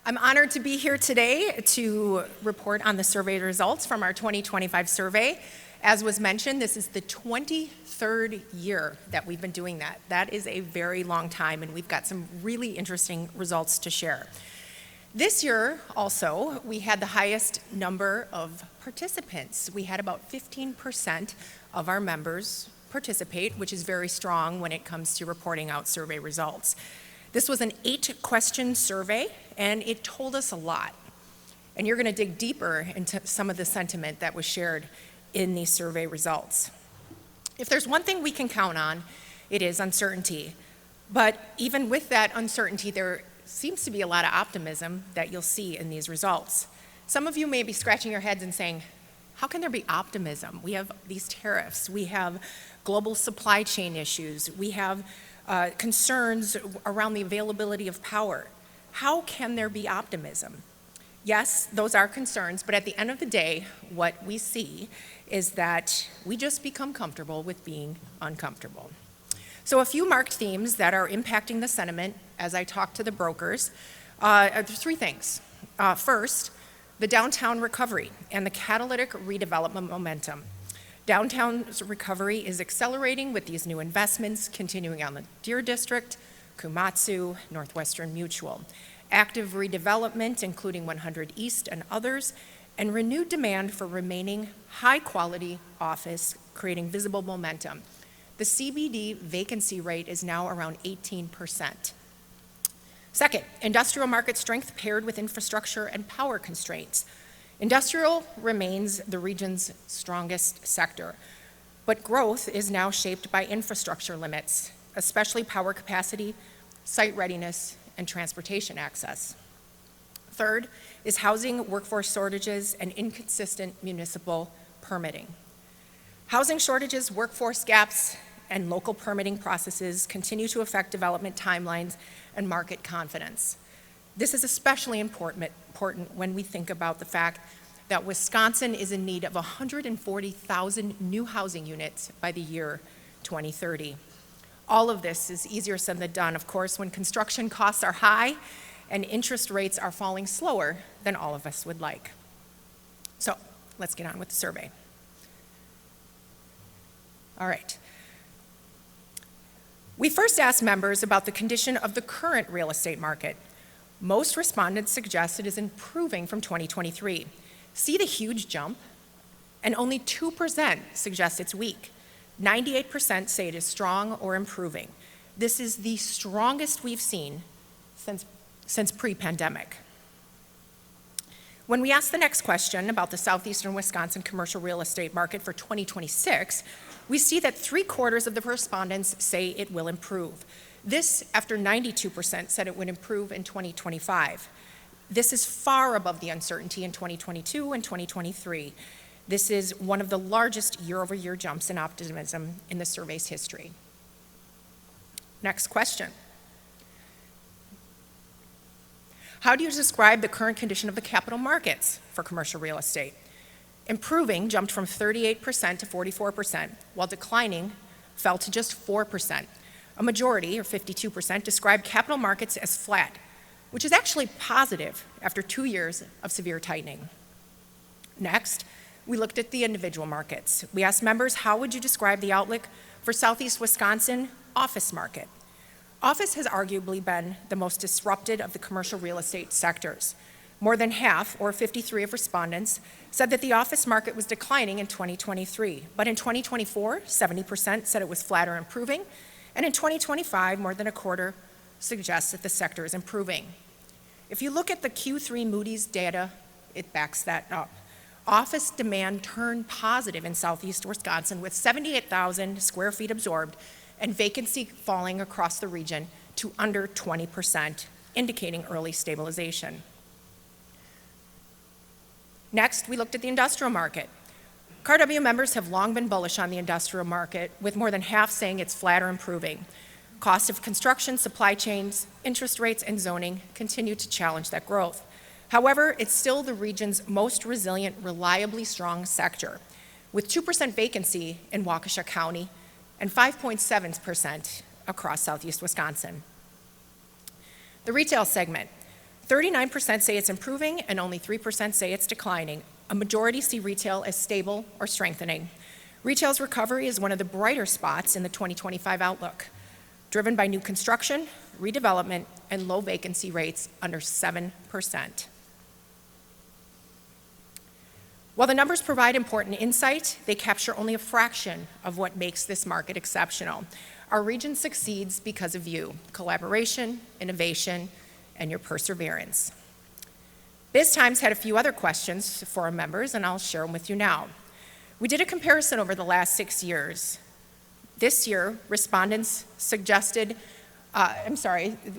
I'm honored to be here today to report on the survey results from our 2025 survey. As was mentioned, this is the 23rd year that we've been doing that. That is a very long time, and we've got some really interesting results to share. This year, also, we had the highest number of participants. We had about 15% of our members participate, which is very strong when it comes to reporting out survey results. This was an 8-question survey, and it told us a lot. And you're going to dig deeper into some of the sentiment that was shared in these survey results. If there's one thing we can count on, it is uncertainty. But even with that uncertainty, there seems to be a lot of optimism that you'll see in these results. Some of you may be scratching your heads and saying, how can there be optimism? We have these tariffs, we have global supply chain issues, we have concerns around the availability of power. How can there be optimism? Yes, those are concerns, but at the end of the day, what we see is that we just become comfortable with being uncomfortable. So a few marked themes that are impacting the sentiment as I talk to the brokers are 3 things. First, the downtown recovery and the catalytic redevelopment momentum. Downtown's recovery is accelerating with these new investments continuing on the Deer District, Komatsu, Northwestern Mutual. Active redevelopment, including 100 East and others, and renewed demand for remaining high-quality office, creating visible momentum. The CBD vacancy rate is now around 18%. Second, industrial market strength paired with infrastructure and power constraints. Industrial remains the region's strongest sector, but growth is now shaped by infrastructure limits, especially power capacity, site readiness, and transportation access. Third is housing workforce shortages and inconsistent municipal permitting. Housing shortages, workforce gaps, and local permitting processes continue to affect development timelines and market confidence. This is especially important when we think about the fact that Wisconsin is in need of 140,000 new housing units by the year 2030. All of this is easier said than done, of course, when construction costs are high and interest rates are falling slower than all of us would like. So let's get on with the survey. All right. We first asked members about the condition of the current real estate market. Most respondents suggest it is improving from 2023. See the huge jump? And only 2% suggest it's weak. 98% say it is strong or improving. This is the strongest we've seen since pre-pandemic. When we ask the next question about the southeastern Wisconsin commercial real estate market for 2026, we see that 3/4 of the respondents say it will improve. This after 92% said it would improve in 2025. This is far above the uncertainty in 2022 and 2023. This is one of the largest year-over-year jumps in optimism in the survey's history. Next question. How do you describe the current condition of the capital markets for commercial real estate? Improving jumped from 38% to 44%, while declining fell to just 4%. A majority, or 52%, described capital markets as flat, which is actually positive after 2 years of severe tightening. Next, we looked at the individual markets. We asked members, how would you describe the outlook for Southeast Wisconsin office market? Office has arguably been the most disrupted of the commercial real estate sectors. More than half, or 53 of respondents, said that the office market was declining in 2023. But in 2024, 70% said it was flat or improving. And in 2025, more than 1/4 suggests that the sector is improving. If you look at the Q3 Moody's data, it backs that up. Office demand turned positive in southeast Wisconsin with 78,000 square feet absorbed and vacancy falling across the region to under 20%, indicating early stabilization. Next, we looked at the industrial market. CARW members have long been bullish on the industrial market, with more than half saying it's flat or improving. Cost of construction, supply chains, interest rates, and zoning continue to challenge that growth. However, it's still the region's most resilient, reliably strong sector, with 2% vacancy in Waukesha County and 5.7% across southeast Wisconsin. The retail segment. 39% say it's improving, and only 3% say it's declining. A majority see retail as stable or strengthening. Retail's recovery is one of the brighter spots in the 2025 outlook, driven by new construction, redevelopment, and low vacancy rates under 7%. While the numbers provide important insight, they capture only a fraction of what makes this market exceptional. Our region succeeds because of you, collaboration, innovation, and your perseverance. BizTimes had a few other questions for our members, and I'll share them with you now. We did a comparison over the last 6 years. This year, respondents suggested,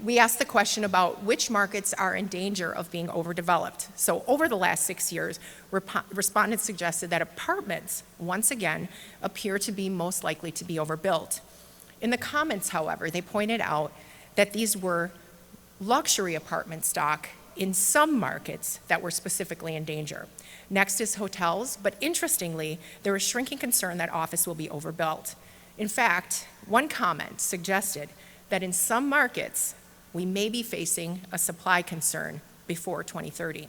we asked the question about which markets are in danger of being overdeveloped. So over the last 6 years, respondents suggested that apartments, once again, appear to be most likely to be overbuilt. In the comments, however, they pointed out that these were luxury apartment stock in some markets that were specifically in danger. Next is hotels, but interestingly, there is shrinking concern that office will be overbuilt. In fact, one comment suggested that in some markets, we may be facing a supply concern before 2030.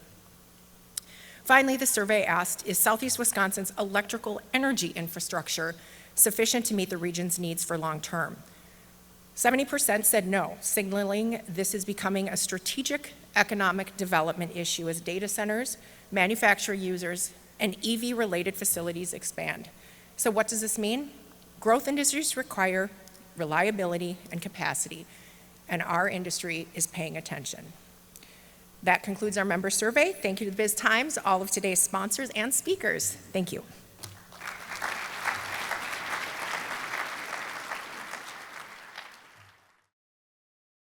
Finally, the survey asked, is Southeast Wisconsin's electrical energy infrastructure sufficient to meet the region's needs for long term? 70% said no, signaling this is becoming a strategic economic development issue as data centers, manufacturer users, and EV-related facilities expand. So what does this mean? Growth industries require reliability and capacity, and our industry is paying attention. That concludes our member survey. Thank you to BizTimes, all of today's sponsors and speakers. Thank you.